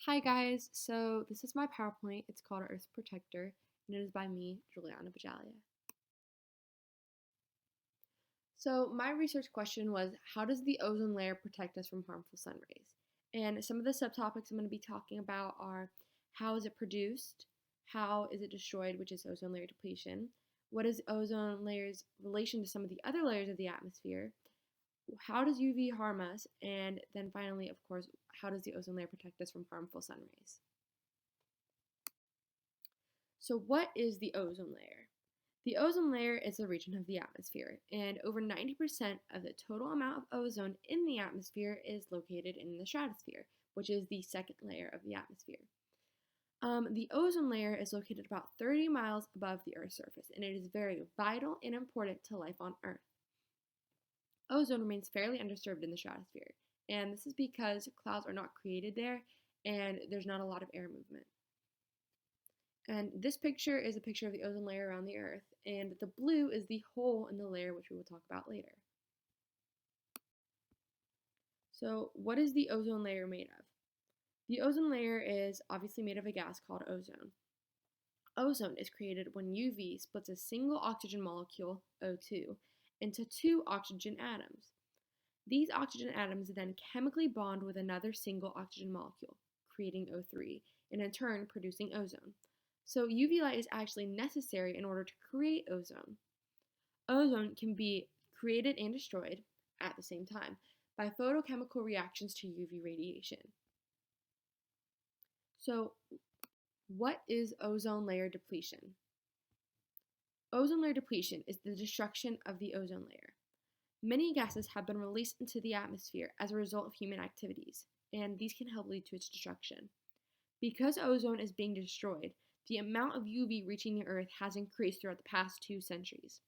Hi guys, so this is my PowerPoint. It's called Earth Protector, and it is by me, Juliana Bajalia. So my research question was, how does the ozone layer protect us from harmful sun rays? And some of the subtopics I'm going to be talking about are how is it produced, how is it destroyed, which is ozone layer depletion, what is ozone layer's relation to some of the other layers of the atmosphere, how does UV harm us, and then finally, of course, how does the ozone layer protect us from harmful sun rays? So, what is the ozone layer? The ozone layer is a region of the atmosphere, and over 90% of the total amount of ozone in the atmosphere is located in the stratosphere, which is the second layer of the atmosphere. The ozone layer is located about 30 miles above the Earth's surface, and it is very vital and important to life on Earth. Ozone remains fairly undisturbed in the stratosphere, and this is because clouds are not created there and there's not a lot of air movement. And this picture is a picture of the ozone layer around the Earth, and the blue is the hole in the layer, which we will talk about later. So, what is the ozone layer made of? The ozone layer is obviously made of a gas called ozone. Ozone is created when UV splits a single oxygen molecule, O2, into two oxygen atoms. These oxygen atoms then chemically bond with another single oxygen molecule, creating O3, and in turn producing ozone. So UV light is actually necessary in order to create ozone. Ozone can be created and destroyed at the same time by photochemical reactions to UV radiation. So, what is ozone layer depletion? Ozone layer depletion is the destruction of the ozone layer. Many gases have been released into the atmosphere as a result of human activities, and these can help lead to its destruction. Because ozone is being destroyed, the amount of UV reaching the Earth has increased throughout the past 2 centuries.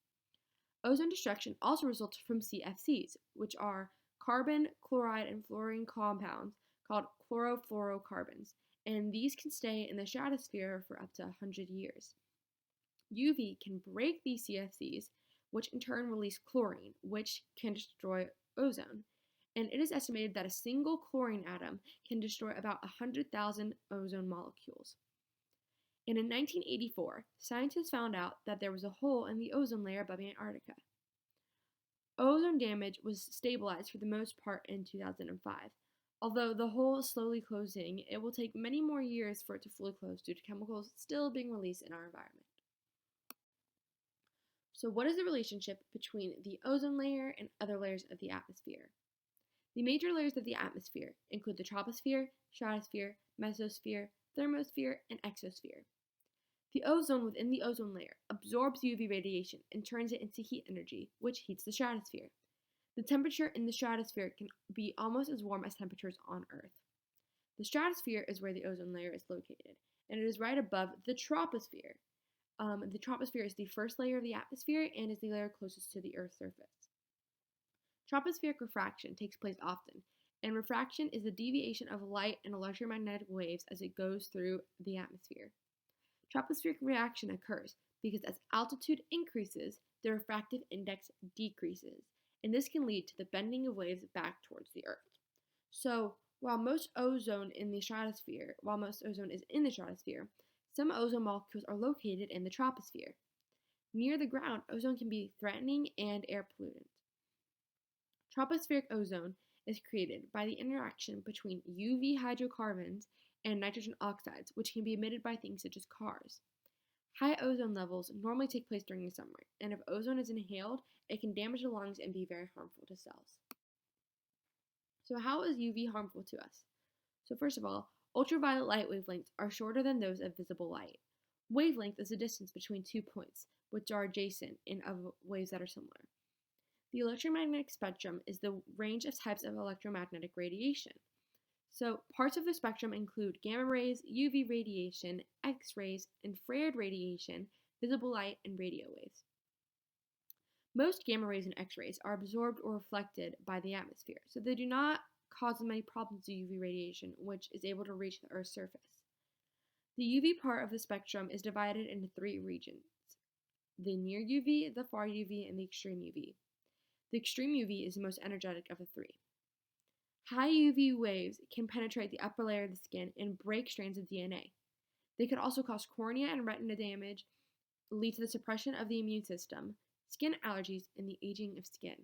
Ozone destruction also results from CFCs, which are carbon, chloride, and fluorine compounds called chlorofluorocarbons, and these can stay in the stratosphere for up to 100 years. UV can break these CFCs, which in turn release chlorine, which can destroy ozone. And it is estimated that a single chlorine atom can destroy about 100,000 ozone molecules. And in 1984, scientists found out that there was a hole in the ozone layer above Antarctica. Ozone damage was stabilized for the most part in 2005. Although the hole is slowly closing, it will take many more years for it to fully close due to chemicals still being released in our environment. So, what is the relationship between the ozone layer and other layers of the atmosphere? The major layers of the atmosphere include the troposphere, stratosphere, mesosphere, thermosphere, and exosphere. The ozone within the ozone layer absorbs UV radiation and turns it into heat energy, which heats the stratosphere. The temperature in the stratosphere can be almost as warm as temperatures on Earth. The stratosphere is where the ozone layer is located, and it is right above the troposphere. The troposphere is the first layer of the atmosphere and is the layer closest to the Earth's surface. Tropospheric refraction takes place often, and refraction is the deviation of light and electromagnetic waves as it goes through the atmosphere. Tropospheric reaction occurs because as altitude increases, the refractive index decreases, and this can lead to the bending of waves back towards the Earth. So, while most ozone is in the stratosphere, some ozone molecules are located in the troposphere. Near the ground, ozone can be threatening and air pollutant. Tropospheric ozone is created by the interaction between UV hydrocarbons and nitrogen oxides, which can be emitted by things such as cars. High ozone levels normally take place during the summer, and if ozone is inhaled, it can damage the lungs and be very harmful to cells. So, how is UV harmful to us? So, first of all, ultraviolet light wavelengths are shorter than those of visible light. Wavelength is the distance between 2 points, which are adjacent in of waves that are similar. The electromagnetic spectrum is the range of types of electromagnetic radiation. So, parts of the spectrum include gamma rays, UV radiation, X rays, infrared radiation, visible light, and radio waves. Most gamma rays and X rays are absorbed or reflected by the atmosphere, so they do not cause many problems to UV radiation, which is able to reach the Earth's surface. The UV part of the spectrum is divided into three regions: the near UV, the far UV, and the extreme UV. The extreme UV is the most energetic of the three. High UV waves can penetrate the upper layer of the skin and break strands of DNA. They could also cause cornea and retina damage, lead to the suppression of the immune system, skin allergies, and the aging of skin.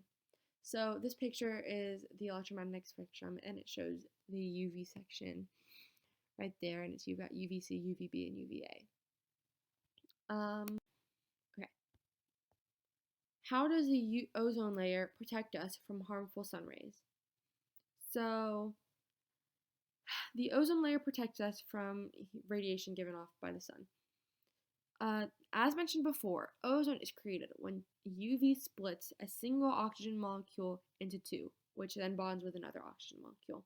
So this picture is the electromagnetic spectrum, and it shows the UV section right there, and you've got UVC, UVB, and UVA. Okay. How does the ozone layer protect us from harmful sun rays? So the ozone layer protects us from radiation given off by the sun. As mentioned before, ozone is created when UV splits a single oxygen molecule into two, which then bonds with another oxygen molecule.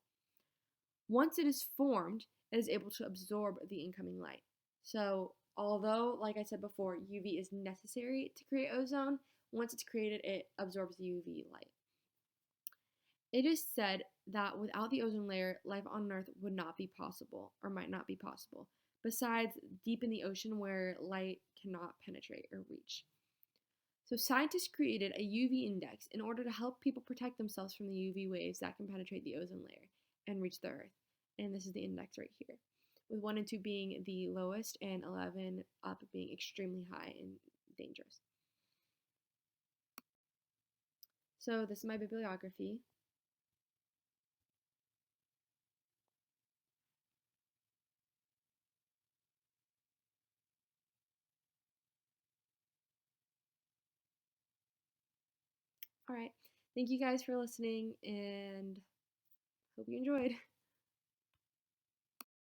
Once it is formed, it is able to absorb the incoming light. So, although, like I said before, UV is necessary to create ozone, once it's created, it absorbs the UV light. It is said that without the ozone layer, life on Earth would not be possible, or might not be possible, besides deep in the ocean where light cannot penetrate or reach. So, scientists created a UV index in order to help people protect themselves from the UV waves that can penetrate the ozone layer and reach the Earth. And this is the index right here, with 1 and 2 being the lowest and 11 up being extremely high and dangerous. So, this is my bibliography. All right. Thank you guys for listening and hope you enjoyed.